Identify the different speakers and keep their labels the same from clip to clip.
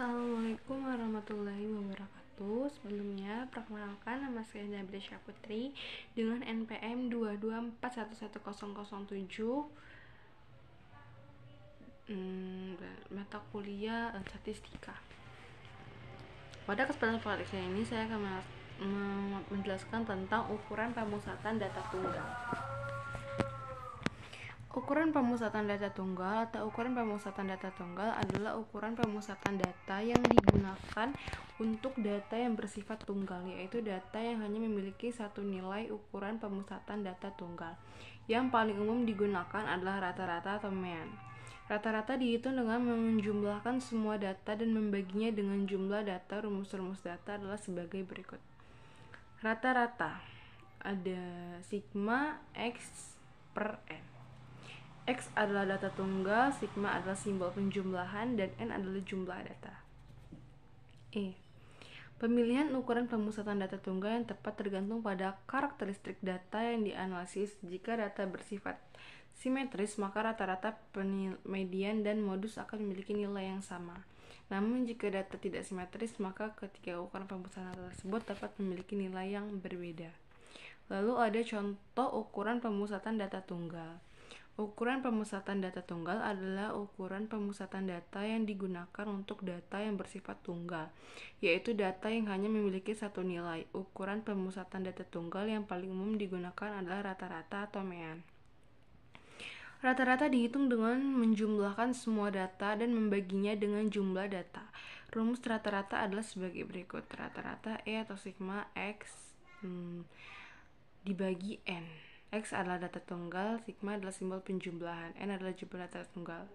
Speaker 1: Assalamualaikum warahmatullahi wabarakatuh. Sebelumnya, perkenalkan nama saya Nabila Syafutri dengan NPM 224111007, mata kuliah statistika. Pada kesempatan kali ini saya akan menjelaskan tentang ukuran pemusatan data tunggal. Ukuran pemusatan data tunggal atau ukuran pemusatan data tunggal adalah ukuran pemusatan data yang digunakan untuk data yang bersifat tunggal, yaitu data yang hanya memiliki satu nilai ukuran pemusatan data tunggal. Yang paling umum digunakan adalah rata-rata atau mean. Rata-rata dihitung dengan menjumlahkan semua data dan membaginya dengan jumlah data. Rumus-rumus data adalah sebagai berikut. Rata-rata ada sigma X per N. X adalah data tunggal, sigma adalah simbol penjumlahan, dan N adalah jumlah data. Pemilihan ukuran pemusatan data tunggal yang tepat tergantung pada karakteristik data yang dianalisis. Jika data bersifat simetris, maka rata-rata, median, dan modus akan memiliki nilai yang sama. Namun jika data tidak simetris, maka ketiga ukuran pemusatan data tersebut dapat memiliki nilai yang berbeda. Lalu ada contoh ukuran pemusatan data tunggal. Ukuran pemusatan data tunggal adalah ukuran pemusatan data yang digunakan untuk data yang bersifat tunggal, yaitu data yang hanya memiliki satu nilai. Ukuran pemusatan data tunggal yang paling umum digunakan adalah rata-rata atau mean. Rata-rata dihitung dengan menjumlahkan semua data dan membaginya dengan jumlah data. Rumus rata-rata adalah sebagai berikut. Rata-rata E atau sigma X dibagi N. X adalah data tunggal, sigma adalah simbol penjumlahan, N adalah jumlah data tunggal.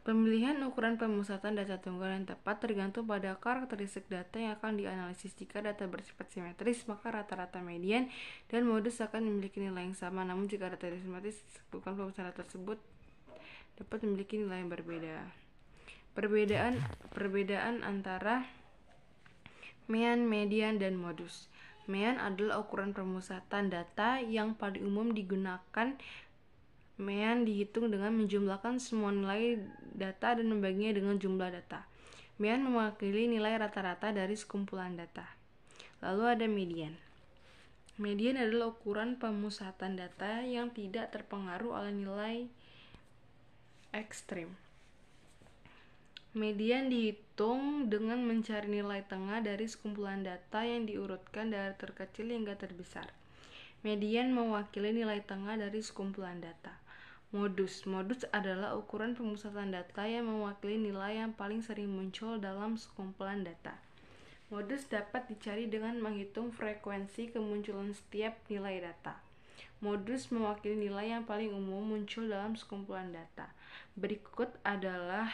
Speaker 1: Pemilihan ukuran pemusatan data tunggal yang tepat tergantung pada karakteristik data yang akan dianalisis. Jika data bersifat simetris, maka rata-rata, median, dan modus akan memiliki nilai yang sama. Namun jika data tidak simetris, ukuran pemusatan data tersebut dapat memiliki nilai yang berbeda. Perbedaan antara mean, median, dan modus. Mean adalah ukuran pemusatan data yang paling umum digunakan. Mean dihitung dengan menjumlahkan semua nilai data dan membaginya dengan jumlah data. Mean mewakili nilai rata-rata dari sekumpulan data. Lalu ada median. Median adalah ukuran pemusatan data yang tidak terpengaruh oleh nilai ekstrim. Median dihitung dengan mencari nilai tengah dari sekumpulan data yang diurutkan dari terkecil hingga terbesar. Median mewakili nilai tengah dari sekumpulan data. Modus adalah ukuran pemusatan data yang mewakili nilai yang paling sering muncul dalam sekumpulan data. Modus dapat dicari dengan menghitung frekuensi kemunculan setiap nilai data. Modus mewakili nilai yang paling umum muncul dalam sekumpulan data. Berikut adalah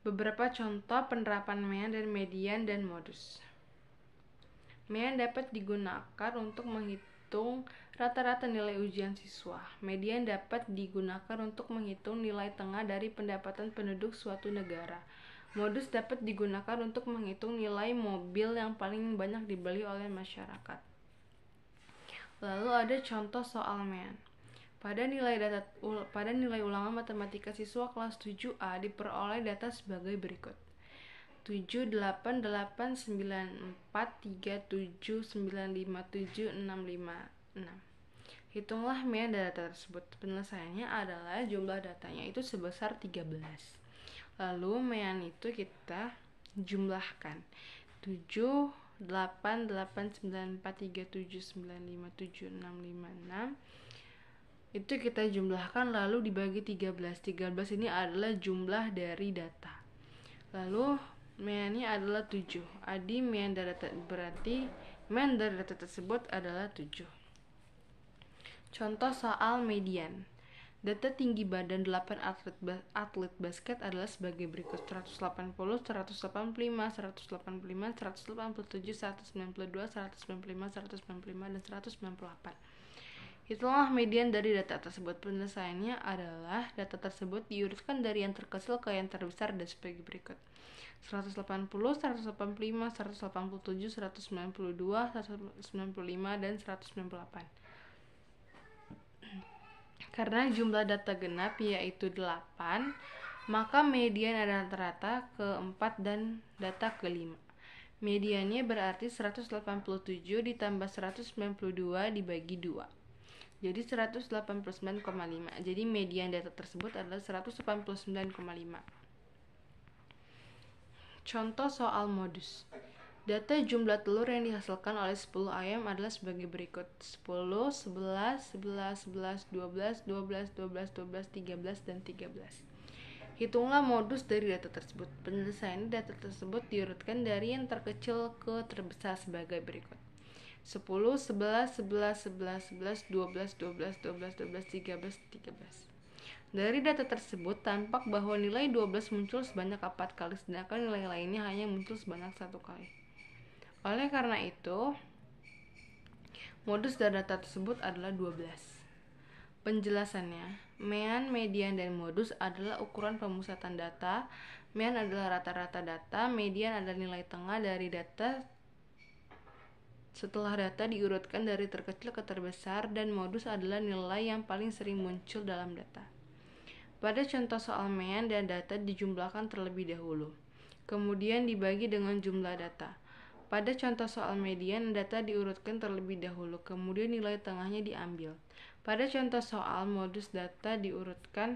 Speaker 1: beberapa contoh penerapan mean dan median dan modus. Mean dapat digunakan untuk menghitung rata-rata nilai ujian siswa. Median dapat digunakan untuk menghitung nilai tengah dari pendapatan penduduk suatu negara. Modus dapat digunakan untuk menghitung nilai mobil yang paling banyak dibeli oleh masyarakat. Lalu ada contoh soal mean. Pada nilai ulangan matematika siswa kelas 7A diperoleh data sebagai berikut. 7,8,9,4,3,7,9,5,7,6,5,6. Hitunglah mean data tersebut. Penyelesaiannya adalah jumlah datanya itu sebesar 13. Lalu mean itu kita jumlahkan. 7,8,9,4,3,7,9,5,7,6,5,6 itu kita jumlahkan lalu dibagi 13. 13 ini adalah jumlah dari data. Lalu meannya adalah 7. Adi mean data berarti mean dari data tersebut adalah 7. Contoh soal median. Data tinggi badan 8 atlet basket adalah sebagai berikut: 180, 185, 185, 187, 192, 195, 195, dan 198. Itulah median dari data tersebut. Penyelesaiannya adalah data tersebut diurutkan dari yang terkecil ke yang terbesar dan sebagai berikut: 180, 185, 187, 192, 195, dan 198. Karena jumlah data genap yaitu 8, maka median adalah rata-rata ke-4 dan data ke-5. Mediannya berarti 187 ditambah 192 dibagi 2. Jadi 189,5. Jadi median data tersebut adalah 189,5. Contoh soal modus. Data jumlah telur yang dihasilkan oleh 10 ayam adalah sebagai berikut: 10, 11, 11, 11, 12, 12, 12, 12, 13, dan 13. Hitunglah modus dari data tersebut. Penyelesaian data tersebut diurutkan dari yang terkecil ke terbesar sebagai berikut: 10, 11, 11, 11, 11, 12, 12, 12, 12, 13, 13. Dari data tersebut tampak bahwa nilai 12 muncul sebanyak 4 kali, sedangkan nilai lainnya hanya muncul sebanyak 1 kali. Oleh karena itu, modus dari data tersebut adalah 12. Penjelasannya, mean, median, dan modus adalah ukuran pemusatan data. Mean adalah rata-rata data, median adalah nilai tengah dari data setelah data diurutkan dari terkecil ke terbesar, dan modus adalah nilai yang paling sering muncul dalam data. Pada contoh soal mean, dan data dijumlahkan terlebih dahulu, kemudian dibagi dengan jumlah data. Pada contoh soal median, data diurutkan terlebih dahulu, kemudian nilai tengahnya diambil. Pada contoh soal modus, data diurutkan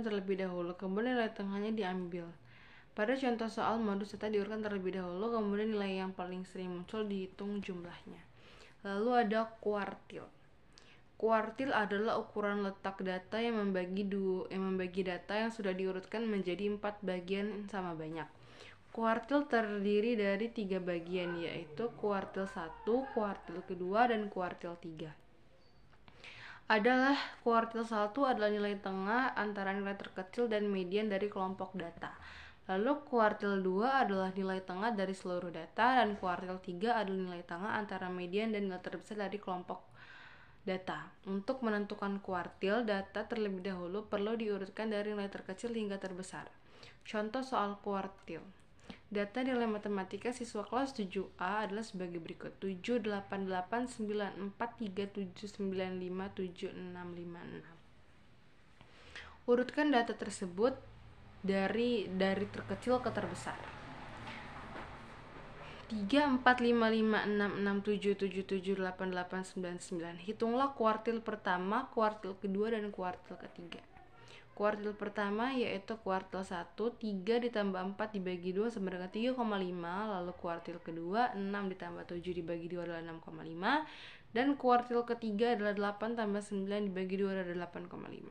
Speaker 1: terlebih dahulu, kemudian nilai tengahnya diambil. Pada contoh soal modus, data diurutkan terlebih dahulu, kemudian nilai yang paling sering muncul dihitung jumlahnya. Lalu ada kuartil. Kuartil adalah ukuran letak data yang membagi data yang sudah diurutkan menjadi 4 bagian yang sama banyak. Kuartil terdiri dari 3 bagian, yaitu kuartil 1, kuartil kedua, dan kuartil 3. Kuartil 1 adalah nilai tengah antara nilai terkecil dan median dari kelompok data. Lalu kuartil 2 adalah nilai tengah dari seluruh data, dan kuartil 3 adalah nilai tengah antara median dan nilai terbesar dari kelompok data. Untuk menentukan kuartil data terlebih dahulu perlu diurutkan dari nilai terkecil hingga terbesar. Contoh soal kuartil. Data nilai matematika siswa kelas 7A adalah sebagai berikut: 7, 8, 8, 9, 4, 3, 7, 9, 5, 7, 6, 5, 6. Urutkan data tersebut dari terkecil ke terbesar. 3, 4, 5, 5, 6, 6, 7, 7, 7, 8, 8, 9, 9. Hitunglah kuartil pertama, kuartil kedua, dan kuartil ketiga. Kuartil pertama yaitu kuartil 1, 3 ditambah 4 dibagi 2 sama dengan 3,5. Lalu kuartil kedua, 6 ditambah 7 dibagi 2 adalah 6,5. Dan kuartil ketiga adalah 8 tambah 9 dibagi 2 adalah 8,5.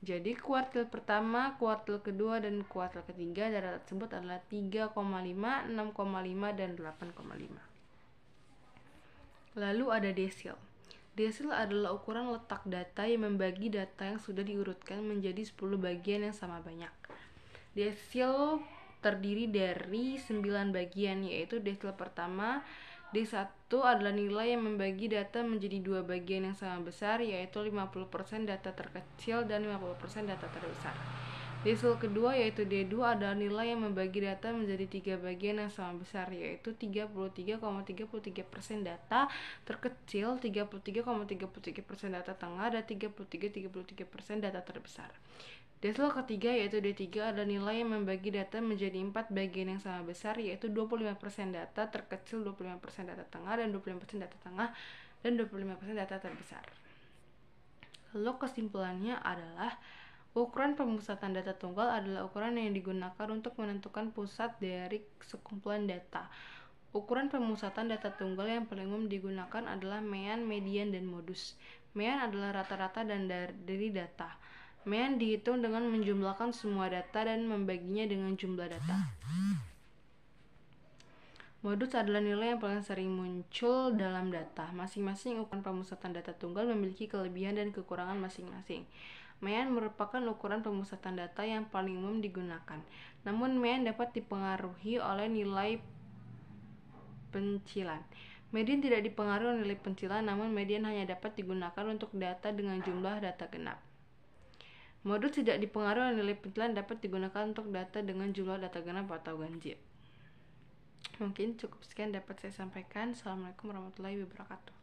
Speaker 1: Jadi kuartil pertama, kuartil kedua, dan kuartil ketiga data tersebut adalah 3,5, 6,5, dan 8,5. Lalu ada desil. Desil adalah ukuran letak data yang membagi data yang sudah diurutkan menjadi 10 bagian yang sama banyak. Desil terdiri dari 9 bagian, yaitu desil pertama. D1 adalah nilai yang membagi data menjadi 2 bagian yang sama besar, yaitu 50% data terkecil dan 50% data terbesar. Desil kedua yaitu D2 adalah nilai yang membagi data menjadi 3 bagian yang sama besar, yaitu 33,33% data terkecil, 33,33% data tengah, dan 33,33% data terbesar. Desil ketiga yaitu D3 adalah nilai yang membagi data menjadi 4 bagian yang sama besar, yaitu 25% data terkecil, 25% data tengah, dan 25% data tengah, dan 25% data terbesar. Lalu kesimpulannya adalah ukuran pemusatan data tunggal adalah ukuran yang digunakan untuk menentukan pusat dari sekumpulan data. Ukuran pemusatan data tunggal yang paling umum digunakan adalah mean, median, dan modus. Mean adalah rata-rata dari data. Mean dihitung dengan menjumlahkan semua data dan membaginya dengan jumlah data. Modus adalah nilai yang paling sering muncul dalam data. Masing-masing ukuran pemusatan data tunggal memiliki kelebihan dan kekurangan masing-masing. Mean merupakan ukuran pemusatan data yang paling umum digunakan. Namun mean dapat dipengaruhi oleh nilai pencilan. Median tidak dipengaruhi oleh nilai pencilan, namun median hanya dapat digunakan untuk data dengan jumlah data genap. Modus tidak dipengaruhi oleh nilai penilaian dapat digunakan untuk data dengan jumlah data genap atau ganjil. Mungkin cukup sekian dapat saya sampaikan. Assalamualaikum warahmatullahi wabarakatuh.